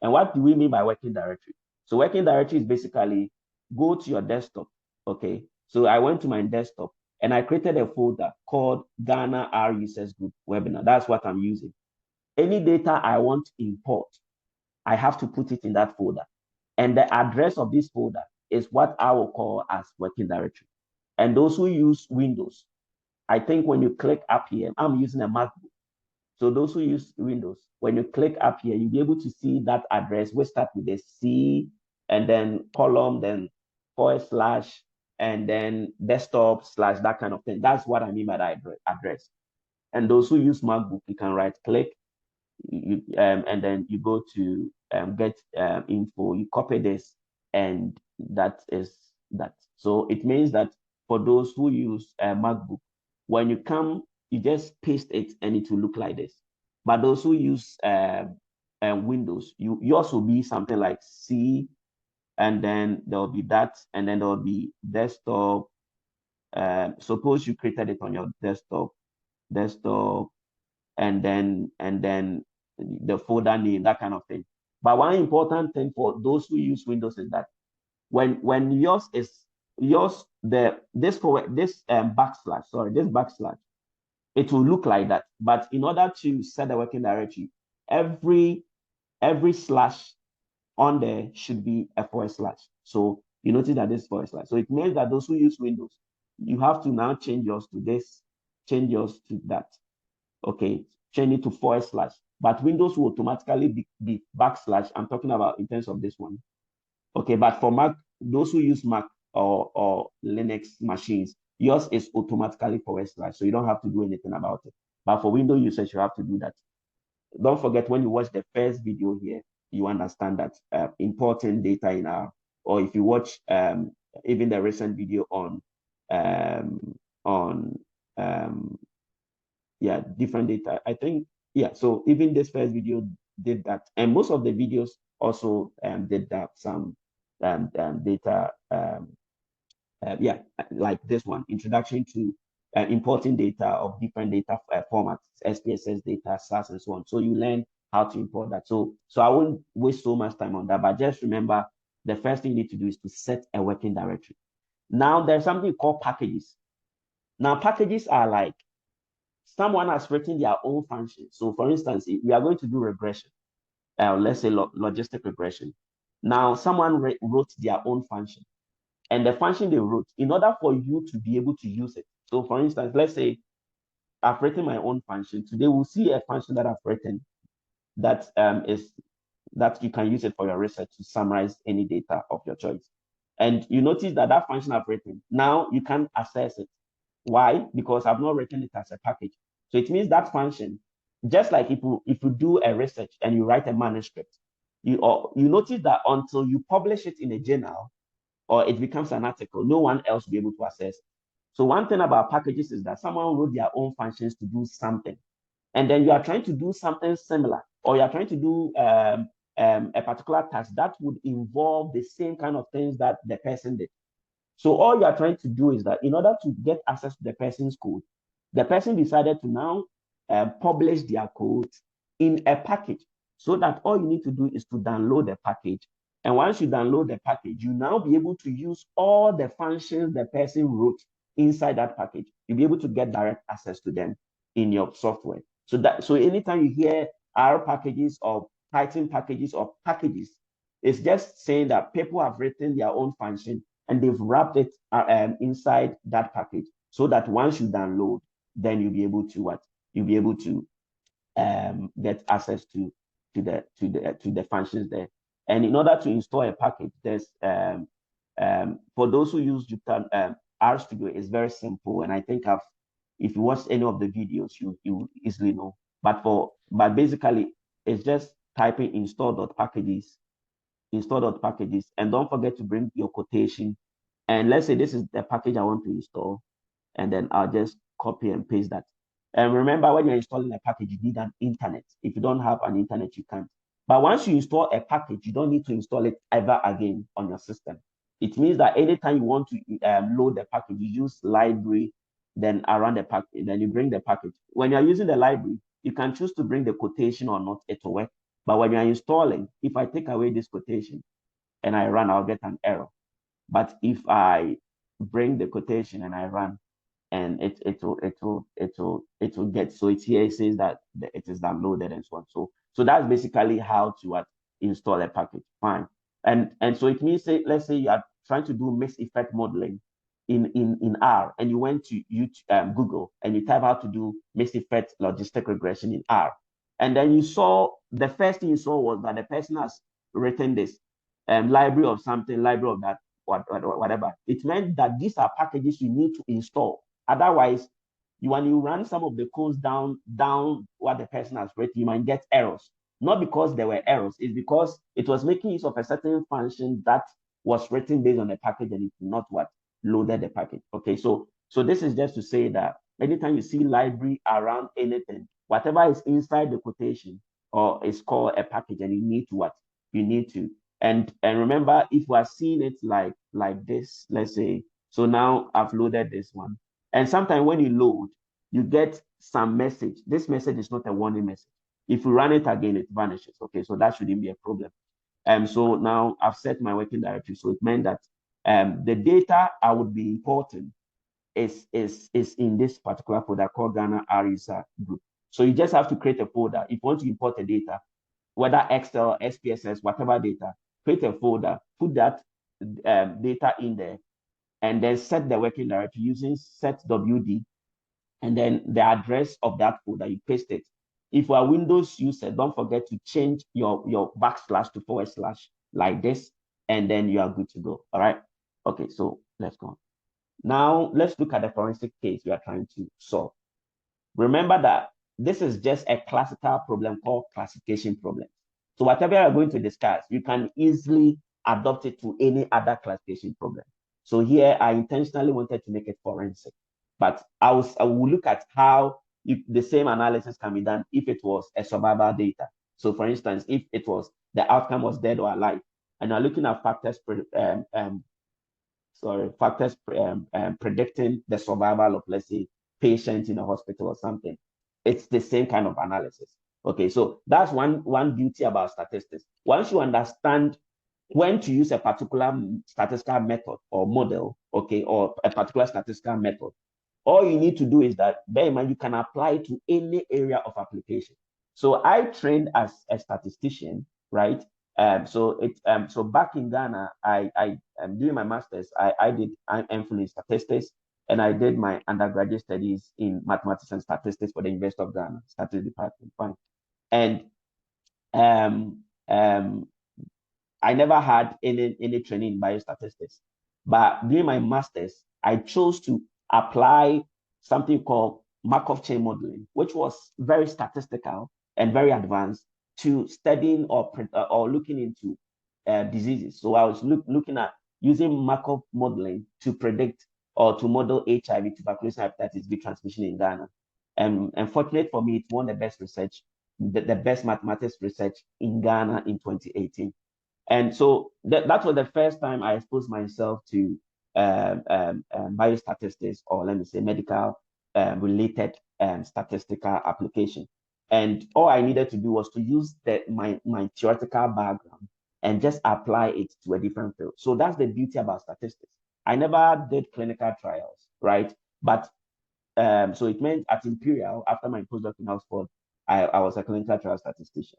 And what do we mean by working directory? So working directory is basically go to your desktop. Okay, so I went to my desktop and I created a folder called Ghana R Users Group Webinar. That's what I'm using. Any data I want to import, I have to put it in that folder. And the address of this folder is what I will call as working directory. And those who use Windows, I think when you click up here, I'm using a MacBook. So those who use Windows, when you click up here, you'll be able to see that address. We start with a C and then column, then / and then desktop / that kind of thing. That's what I mean by that address. And those who use MacBook, you can right click, and then you go to get info, you copy this, and that is that. So it means that for those who use MacBook, when you come, you just paste it and it will look like this. But those who use Windows, yours will be something like C, and then there will be that, and then there will be desktop. Suppose you created it on your desktop, and then the folder name, that kind of thing. But one important thing for those who use Windows is that when this backslash, it will look like that. But in order to set the working directory, every slash on there should be a /. So you notice that this /. So it means that those who use Windows, you have to now change yours to this, change yours to that. Okay, change it to /. But Windows will automatically be \. I'm talking about in terms of this one. Okay, but for Mac, those who use Mac or Linux machines, yours is automatically /. So you don't have to do anything about it. But for Windows users, you have to do that. Don't forget, when you watch the first video here, you understand that importing data in R, or if you watch even the recent video on different data, I think, so even this first video did that, and most of the videos also did that, some data, like this one, introduction to importing data of different data formats, SPSS data, SAS, and so on. So you learn how to import that. So I won't waste so much time on that, but just remember, the first thing you need to do is to set a working directory. Now there's something called packages. Now packages are like someone has written their own function. So for instance, if we are going to do regression, let's say logistic regression. Now, someone wrote their own function, and the function they wrote, in order for you to be able to use it. So for instance, let's say I've written my own function. Today we'll see a function that I've written that is that you can use it for your research to summarize any data of your choice. And you notice that that function I've written, now you can't access it. Why? Because I've not written it as a package. So it means that function, just like if you do a research and you write a manuscript, you notice that until you publish it in a journal or it becomes an article, no one else will be able to access it. So one thing about packages is that someone wrote their own functions to do something, and then you are trying to do something similar, or you are trying to do a particular task that would involve the same kind of things that the person did. So all you are trying to do is that in order to get access to the person's code, the person decided to now publish their code in a package, so that all you need to do is to download the package. And once you download the package, you now be able to use all the functions the person wrote inside that package. You'll be able to get direct access to them in your software. So anytime you hear R packages or Python packages or packages, it's just saying that people have written their own function and they've wrapped it inside that package, so that once you download, then you'll be able to what? You'll be able to get access to the functions there. And in order to install a package, there's for those who use Jupyter, RStudio is very simple, and I think if you watch any of the videos, you easily know. But basically, it's just typing install.packages, and don't forget to bring your quotation. And let's say this is the package I want to install, and then I'll just copy and paste that. And remember, when you're installing a package, you need an internet. If you don't have an internet, you can't. But once you install a package, you don't need to install it ever again on your system. It means that anytime you want to load the package, you use library, then around the package, then you bring the package. When you're using the library, you can choose to bring the quotation or not, it will work. But when you're installing, if I take away this quotation and I run, I'll get an error. But if I bring the quotation and I run, and it will get, so it's here, it says that it is downloaded and so on. So that's basically how to install a package. Fine. And so it means, let's say you are trying to do mixed effect modeling in R, and you went to Google and you type how to do mixed effect logistic regression in R. And then you saw, the first thing you saw was that the person has written this library of something, library of that, whatever. It meant that these are packages you need to install. Otherwise, when you run some of the codes down what the person has written, you might get errors. Not because there were errors, it's because it was making use of a certain function that was written based on a package, and it's not what loaded the package. Okay, so this is just to say that anytime you see library around anything, whatever is inside the quotation or is called a package, and you need to what? You need to. And remember, if we are seeing it like this, let's say, so now I've loaded this one. And sometimes when you load, you get some message. This message is not a warning message. If you run it again, it vanishes. Okay, so that shouldn't be a problem. So now I've set my working directory. So it meant that the data I would be importing is in this particular folder called Ghana RISA group. So you just have to create a folder. If you want to import the data, whether Excel, SPSS, whatever data, create a folder, put that data in there, and then set the working directory using setwd, and then the address of that folder, you paste it. If you are Windows user, don't forget to change your backslash to / like this, and then you are good to go. All right. Okay, so let's go on. Now let's look at the forensic case we are trying to solve. Remember that this is just a classical problem called classification problem. So whatever you're going to discuss, you can easily adopt it to any other classification problem. So here I intentionally wanted to make it forensic, but I will look at how the same analysis can be done if it was a survival data. So for instance, if it was the outcome was dead or alive, and you're looking at factors predicting the survival of, let's say, patients in a hospital or something. It's the same kind of analysis. Okay, so that's one beauty about statistics. Once you understand when to use a particular statistical method or model, okay, or a particular statistical method All you need to do is that, bear in mind, you can apply it to any area of application. So I trained as a statistician, right? So back in Ghana, I doing my master's, I did MPhil in statistics, and I did my undergraduate studies in mathematics and statistics for the University of Ghana, Statistics Department. Fine. And I never had any training in biostatistics, but during my master's, I chose to apply something called Markov chain modeling, which was very statistical and very advanced to studying or looking into diseases. So I was looking at using Markov modeling to predict or to model HIV, tuberculosis, and hepatitis B transmission in Ghana. And fortunate for me, it won the best research, the best mathematics research in Ghana in 2018. And so that was the first time I exposed myself to biostatistics, or let me say medical related statistical application. And all I needed to do was to use my theoretical background and just apply it to a different field. So that's the beauty about statistics. I never did clinical trials, right? But so it meant at Imperial, after my postdoc in Oxford, I was a clinical trial statistician.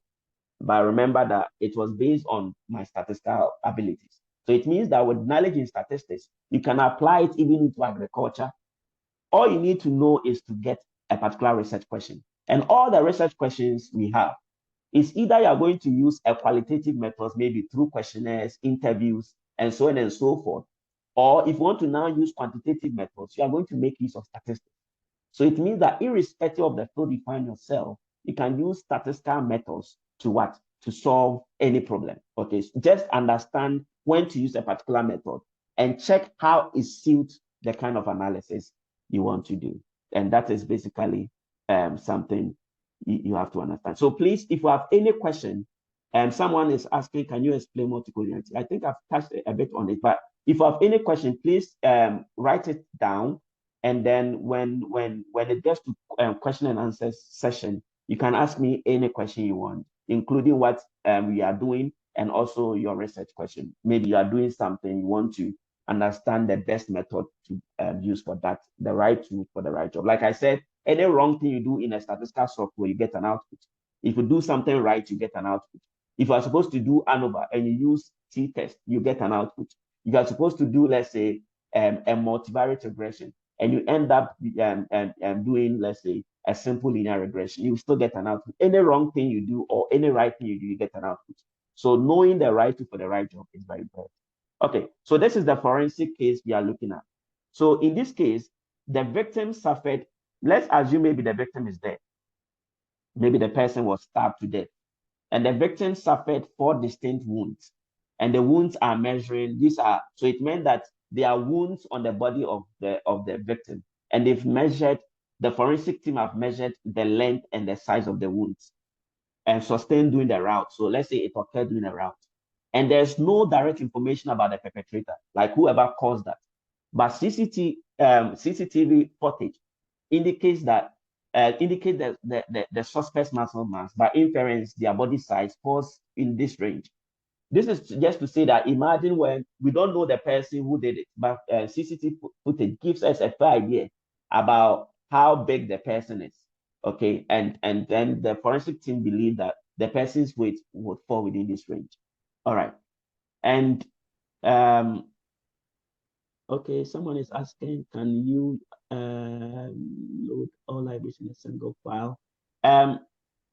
But I remember that it was based on my statistical abilities. So it means that with knowledge in statistics, you can apply it even into agriculture. All you need to know is to get a particular research question. And all the research questions we have is either you're going to use a qualitative methods, maybe through questionnaires, interviews, and so on and so forth. Or if you want to now use quantitative methods, you are going to make use of statistics. So it means that irrespective of the field you find yourself, you can use statistical methods to what? To solve any problem. Okay, so just understand when to use a particular method and check how it suits the kind of analysis you want to do. And that is basically something you have to understand. So please, if you have any question, someone is asking, can you explain multicollinearity? I think I've touched a bit on it, but if you have any question, please write it down. And then when it gets to question and answer session, you can ask me any question you want, including what we are doing and also your research question. Maybe you are doing something, you want to understand the best method to use for that, the right tool for the right job. Like I said, any wrong thing you do in a statistical software, you get an output. If you do something right, you get an output. If you are supposed to do ANOVA and you use t-test, you get an output. If you are supposed to do, let's say, a multivariate regression, and you end up doing, let's say, a simple linear regression, you still get an output. Any wrong thing you do or any right thing you do, you get an output. So knowing the right tool for the right job is very important. Okay, so this is the forensic case we are looking at. So in this case, the victim suffered, let's assume maybe the victim is dead. Maybe the person was stabbed to death. And the victim suffered 4 distinct wounds. And the wounds are measuring, so it meant that there are wounds on the body of the victim. And they've measured, the forensic team have measured the length and the size of the wounds and sustained during the route. So let's say it occurred during a route. And there's no direct information about the perpetrator, like whoever caused that. But CCTV footage indicates that the suspect's muscle mass, by inference, their body size falls in this range. This is just to say that imagine when we don't know the person who did it, but CCTV footage gives us a fair idea about how big the person is. Okay, and then the forensic team believe that the person's weight would fall within this range. All right, and okay, someone is asking, can you load all libraries in a single file?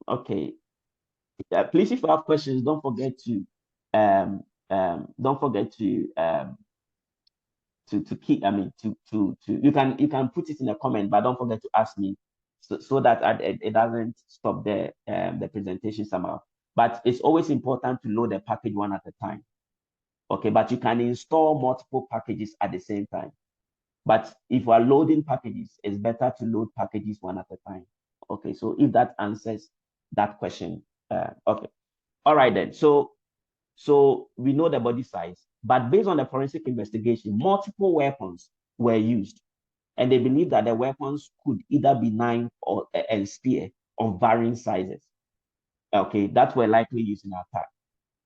Okay, please, if you have questions, don't forget to keep, you can put it in a comment, but don't forget to ask me so that it doesn't stop the presentation somehow. But it's always important to load the package one at a time. Okay, but you can install multiple packages at the same time. But if you are loading packages, it's better to load packages one at a time. Okay, so if that answers that question, okay. All right then, so we know the body size, but based on the forensic investigation, multiple weapons were used. And they believe that the weapons could either be knife or a spear of varying sizes. Okay, that were likely used in attack.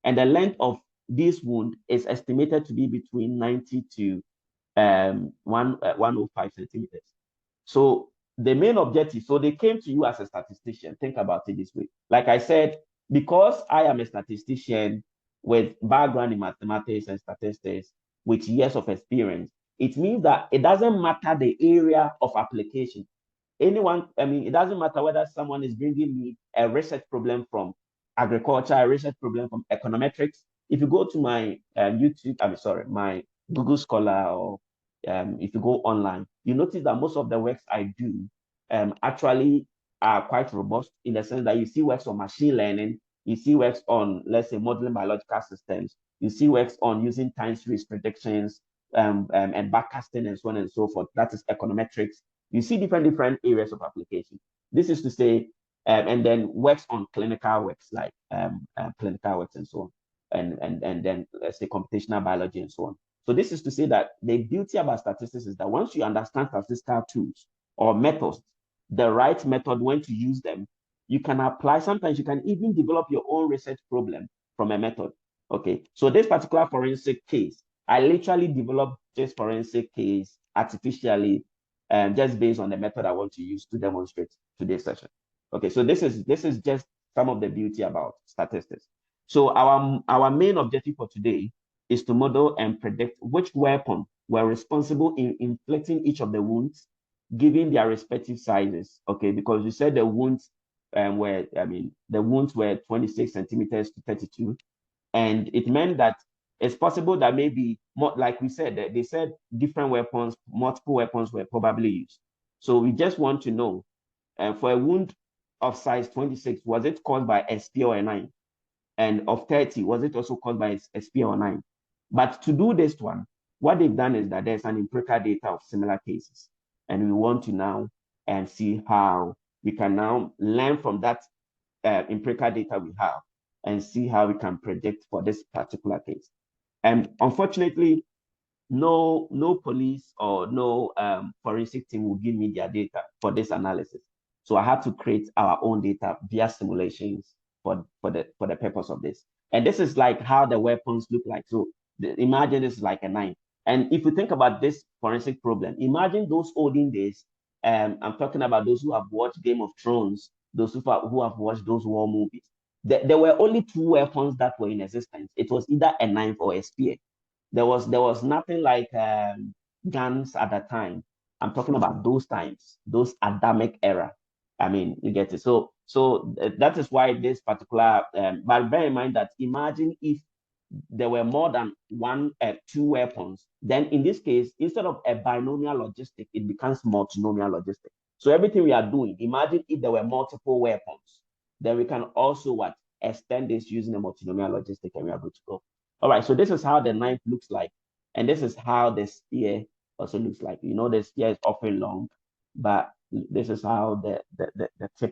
And the length of this wound is estimated to be between 90 to 105 centimeters. So the main objective, so they came to you as a statistician. Think about it this way. Like I said, because I am a statistician with background in mathematics and statistics, with years of experience, it means that it doesn't matter the area of application. Anyone, I mean, it doesn't matter whether someone is bringing me a research problem from agriculture, a research problem from econometrics. If you go to my YouTube, my Google Scholar, or if you go online, you notice that most of the works I do actually are quite robust, in the sense that you see works on machine learning, you see works on, let's say, modeling biological systems, you see works on using time series predictions and backcasting and so on and so forth. That is econometrics. You see different areas of application. This is to say, and then works on clinical works, like clinical works and so on, and then let's say computational biology and so on. So this is to say that the beauty about statistics is that once you understand statistical tools or methods, the right method, when to use them, you can apply. Sometimes you can even develop your own research problem from a method. Okay, so this particular forensic case, I literally developed this forensic case artificially, just based on the method I want to use to demonstrate today's session. Okay, so this is just some of the beauty about statistics. So our main objective for today is to model and predict which weapon were responsible in inflicting each of the wounds, given their respective sizes. Okay, because you said the wounds the wounds were 26 centimeters to 32, and it meant that it's possible that maybe more, like we said, they said different weapons, multiple weapons were probably used. So we just want to know, for a wound of size 26, was it caused by a spear or a knife? And of 30, was it also caused by a spear or knife? But to do this one, what they've done is that there's an empirical data of similar cases. And we want to now see how we can now learn from that empirical data we have and see how we can predict for this particular case. And unfortunately, no police or no forensic team will give me their data for this analysis. So I had to create our own data via simulations for the purpose of this. And this is like how the weapons look like. So imagine this is like a knife. And if you think about this forensic problem, imagine those olden days. I'm talking about those who have watched Game of Thrones, those who have watched those war movies. There were only two weapons that were in existence. It was either a knife or a spear. There was nothing like guns at that time. I'm talking about those times, those Adamic era. I mean, you get it. So that is why this particular. But bear in mind that imagine if there were more than two weapons. Then in this case, instead of a binomial logistic, it becomes multinomial logistic. So everything we are doing, imagine if there were multiple weapons, then we can also extend this using a multinomial logistic, and we are good to go. All right, so this is how the knife looks like, and this is how the spear also looks like. You know, the spear is often long, but this is how the tip of